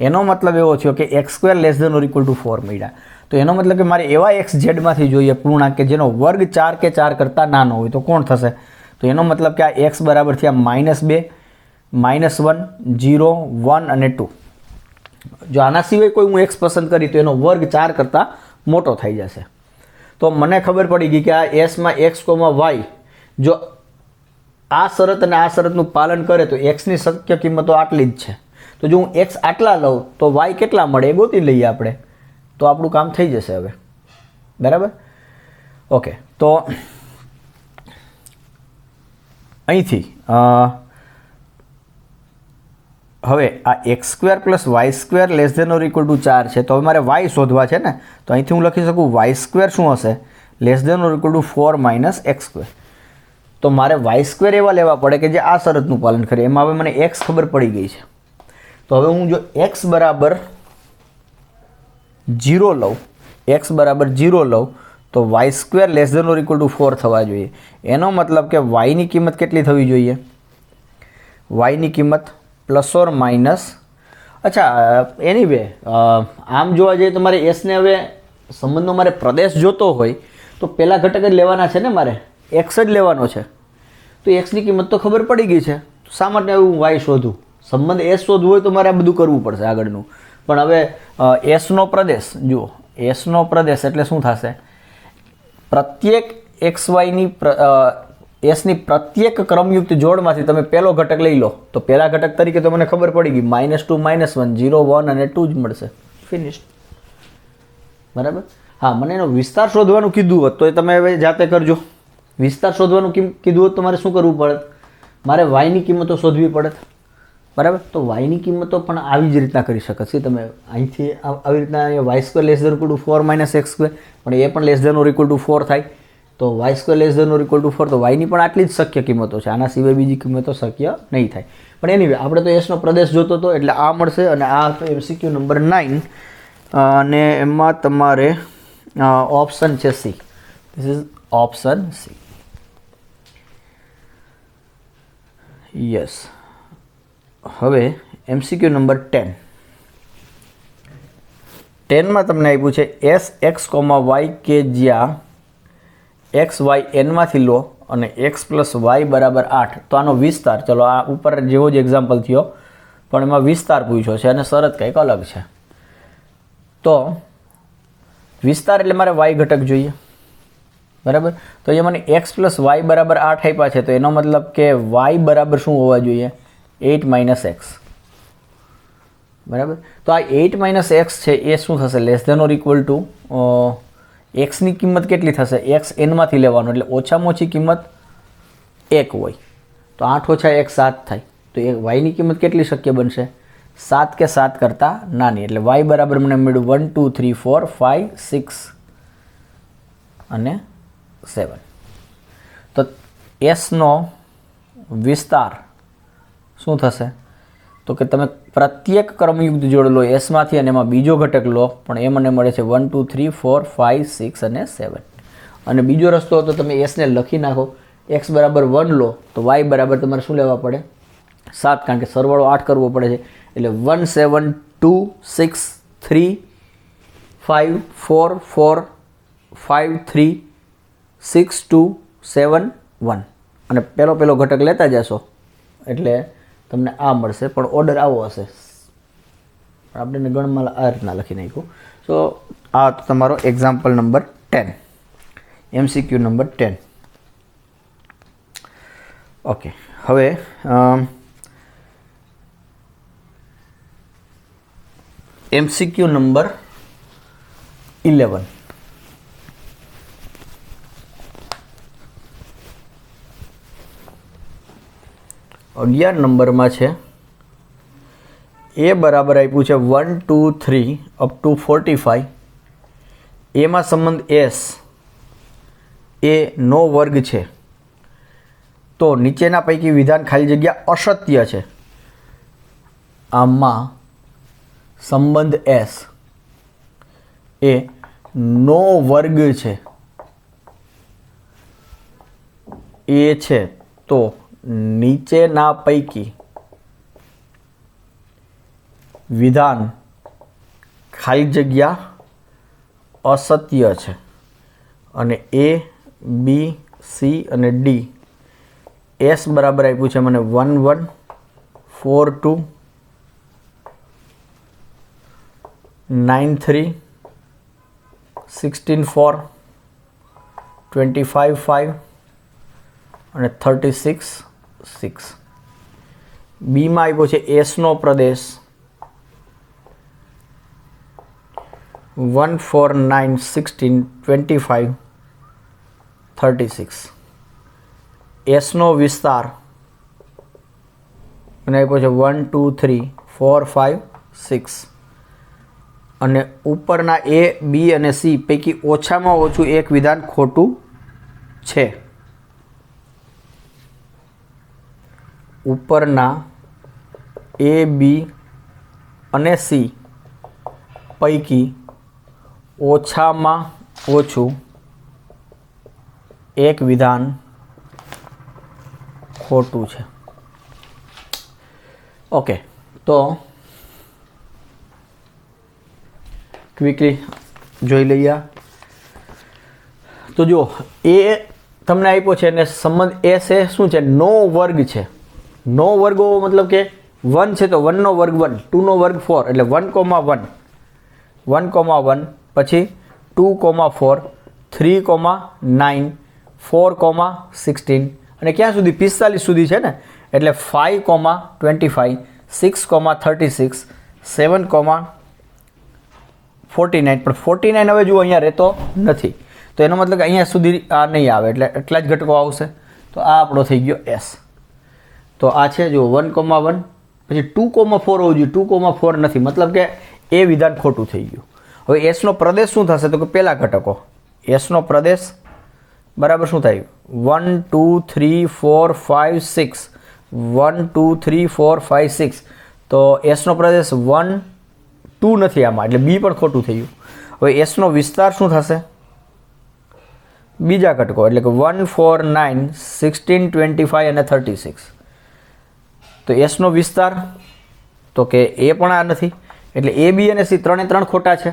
S1: એનો મતલબ એવો થયો કે x² <= 4 મળ્યા. તો એનો મતલબ કે મારે એવા એક્સ ઝેડમાંથી જોઈએ પૂર્ણાંક કે જેનો વર્ગ 4 કે 4 કરતાં નાનો હોય, તો કોણ થશે? તો એનો મતલબ કે આ x બરાબર થયા -2 -1 0 1 અને 2. જો આના સિવાય કોઈ હું એક્સ પસંદ કરી તો એનો વર્ગ 4 કરતાં મોટો થઈ જશે. તો મને ખબર પડી ગઈ કે આ એસમાં x, y જો આ શરત અને આ શરતનું પાલન કરે તો એક્સની શક્ય કિંમતો આટલી જ છે. તો જો હું એક્સ આટલા લઉં તો વાય કેટલા મળે એ ગોતી લઈએ આપણે, તો આપણું કામ થઈ જશે હવે. બરાબર? ઓકે, તો અહીંથી હવે આ x² + y² <= 4 છે. તો હવે મારે y શોધવા છે ને, તો અહીંથી હું લખી શકું y² શું હશે? <= 4 - x². તો મારે y² એવા લેવા પડે કે જે આ શરતનું પાલન કરે. એમાં હવે મને x ખબર પડી ગઈ છે. તો હવે હું જો x બરાબર 0 લઉં, x બરાબર 0 લઉં તો y² <= 4 થવા જોઈએ. એનો મતલબ કે y ની કિંમત કેટલી થવી જોઈએ? y ની કિંમત ±, અચ્છા એનીવે આમ જોવા જઈએ તો મારે એસને હવે સંબંધનો મારે પ્રદેશ જોતો હોય તો પહેલા ઘટક જ લેવાના છે ને, મારે એક્સ જ લેવાનો છે. તો એક્સની કિંમત તો ખબર પડી ગઈ છે, તો શા માટે હું વાય શોધું? સંબંધ એસ શોધવું હોય તો મારે આ બધું કરવું પડશે આગળનું. પણ હવે એસનો પ્રદેશ જુઓ, એસનો પ્રદેશ એટલે શું થશે? પ્રત્યેક એક્સ વાયની એસની પ્રત્યેક ક્રમયુક્ત જોડમાંથી તમે પહેલો ઘટક લઈ લો તો પહેલા ઘટક તરીકે તો મને ખબર પડી ગઈ -2 -1 0 1 અને 2 જ મળશે. ફિનિશ. બરાબર? હા, મને એનો વિસ્તાર શોધવાનું કીધું હોત તો તમે હવે જાતે કરજો. વિસ્તાર શોધવાનું કીધું હોત તો મારે શું કરવું પડે? મારે વાયની કિંમતો શોધવી પડે. બરાબર? તો વાયની કિંમતો પણ આવી જ રીતના કરી શકો છો તમે. અહીંથી આવી રીતના y² <= 4 - x², પણ એ પણ <= 4 થાય. તો y² <= 4, તો વાયની પણ આટલી જ શક્ય કિંમતો છે. આના સિવાય બીજી કિંમતો શક્ય નહીં થાય. પણ એનીવે આપણે તો એસનો પ્રદેશ જોતો હતો એટલે આ મળશે. અને આ હતો MCQ નંબર 9 અને એમાં તમારે ઓપ્શન છે C. This is option C. Yes. હવે MCQ નંબર 10. 10માં તમને આપ્યું છે એસ એક્સ, વાય કે જ્યાં x y nમાંથી લો અને x + y = 8. તો આનો વિસ્તાર, ચલો આ ઉપર જેવો જ એક્ઝામ્પલ થયો પણ એમાં વિસ્તાર પૂછ્યો છે અને શરત કંઈક અલગ છે. તો વિસ્તાર એટલે મારે y ઘટક જોઈએ. બરાબર? તો અહીંયા મને x + y = 8 આપ્યા છે, તો એનો મતલબ કે y બરાબર શું હોવા જોઈએ? 8 - x. બરાબર? તો આ 8 - x છે એ શું થશે? <= એક્સની કિંમત કેટલી થશે? એક્સ એનમાંથી લેવાનો એટલે ઓછામાં ઓછી કિંમત 1 હોય તો 8 - x 7 થાય. તો એ વાયની કિંમત કેટલી શક્ય બનશે? 7 કે 7 કરતાં નાની. એટલે y બરાબર મને મળ્યું 1 2 3 4 5 6 અને 7. તો એસનો વિસ્તાર શું થશે? તો કે તમે પ્રત્યેક ક્રમયુક્ત જોડ લો એસમાંથી અને એમાં બીજો ઘટક લો, પણ એ મને મળે છે 1 2 3 4 5 6 અને 7. અને બીજો રસ્તો હતો તમે એસને લખી નાખો, x બરાબર 1 લો તો y બરાબર તમારે શું લેવા પડે? 7, કારણ કે સરવાળો 8 કરવો પડે છે. એટલે 1 7 2 6 3 5 4 4 5 3 6 2 7 1 અને પહેલો ઘટક લેતા જશો એટલે તમને આ મળશે. પણ ઓર્ડર આવો હશે, આપણે ગણમાં આ રીતના લખી નાખ્યું. સો આ તમારો example number 10, MCQ number 10. Okay, હવે MCQ નંબર 11. અગિયાર નંબરમાં છે એ બરાબર આપ્યું છે 1 2 3 અપ ટુ 45. એમાં સંબંધ એસ એ નો વર્ગ છે. તો નીચેના પૈકી વિધાન ખાલી જગ્યા અસત્ય છે. આમાં સંબંધ એસ એ નો વર્ગ છે એ છે તો નીચેના પૈકી વિધાન ખાલી જગ્યા અસત્ય છે અને એ બી સી અને ડી એસ બરાબર આપ્યું છે મને 1 1 4 2 9 3 16 4 25 5 અને 36 6 બીમાં આપ્યો છે એસનો પ્રદેશ 1 4 9 16 25 36 એસનો વિસ્તાર અને આપ્યો છે 1 2 3 4 5 6 અને ઉપરના એ બી અને સી પૈકી ઓછામાં ઓછું એક વિધાન ખોટું છે. ઉપરના એ બી અને સી પૈકી ઓછામાં ઓછું એક વિધાન ખોટું છે. ઓકે, તો ક્વિકલી જોઈ લઈએ. તો જો એ તમને આપ્યો છે અને સંબંધ એસ એ શું છે? નો વર્ગ છે. નો વર્ગ મતલબ કે 1 છે તો 1 નો વર્ગ 1, 2 નો વર્ગ 4 એટલે 1,1 1,1 પછી 2,4 3,9 4,16 અને ક્યાં સુધી? 45 સુધી છે ને, એટલે 5,25 6,36 7,49 પણ 49 હવે જુઓ અહીંયા રહેતો નથી, તો એનો મતલબ કે અહીંયા સુધી આ નહીં આવે, એટલે એટલા જ ઘટકો આવશે. તો આ આપણો થઈ ગયો એસ. તો આ છે જો 1,1 પછી 2,4 હોવું જોઈએ, 2,4 નથી, મતલબ કે એ વિધાન ખોટું થઈ ગયું. હવે એસનો પ્રદેશ શું થશે? તો કે પહેલા ઘટકો એસનો પ્રદેશ બરાબર શું થાય? 1 2 3 4 5 6 1 2 3 4 5 6 તો એસનો પ્રદેશ 1 2 નથી આમાં, એટલે બી પણ ખોટું થઈ ગયું. હવે એસનો વિસ્તાર શું થશે? બીજા ઘટકો એટલે કે 1 4 9 16 25 અને 36 તો એસનો વિસ્તાર તો કે એ પણ આ નથી, એટલે એ બી અને સી ત્રણે ત્રણ ખોટા છે.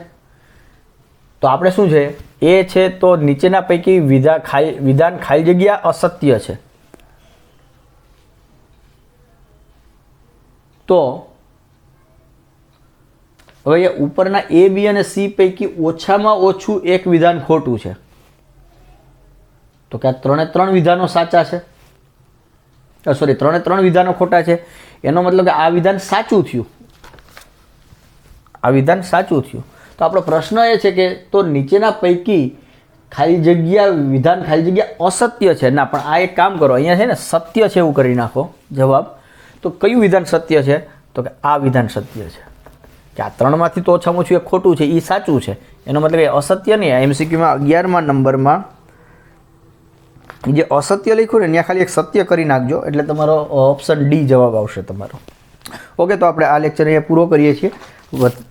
S1: તો આપણે શું છે? એ છે તો નીચેના પૈકી વિધાન ખાલી જગ્યા અસત્ય છે. તો હવે ઉપરના એ બી અને સી પૈકી ઓછામાં ઓછું એક વિધાન ખોટું છે. તો કે આ ત્રણ વિધાનો સાચા છે, સોરી ત્રણ વિધાનો ખોટા છે. એનો મતલબ કે આ વિધાન સાચું થયું, આ વિધાન સાચું થયું. તો આપણો પ્રશ્ન એ છે કે તો નીચેના પૈકી ખાલી જગ્યા અસત્ય છે ના, પણ આ એક કામ કરો, અહીંયા છે ને સત્ય છે એવું કરી નાખો જવાબ. તો કયું વિધાન સત્ય છે? તો કે આ વિધાન સત્ય છે, કે આ ત્રણમાંથી તો ઓછામાં ઓછું એક ખોટું છે, એ સાચું છે. એનો મતલબ એ અસત્ય નહીં. એમસીક્યુમાં 11મા નંબરમાં જે અસત્ય લખ્યું ને ત્યાં ખાલી એક સત્ય કરી નાખજો, એટલે તમારો ઓપ્શન ડી જવાબ આવશે તમારો. ઓકે, તો આપણે આ લેક્ચર અહીંયા પૂરો કરીએ છીએ.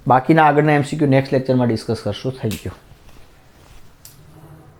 S1: બાકીના આગળના એમસીક્યુ નેક્સ્ટ લેક્ચરમાં ડિસ્કસ કરશું. Thank you.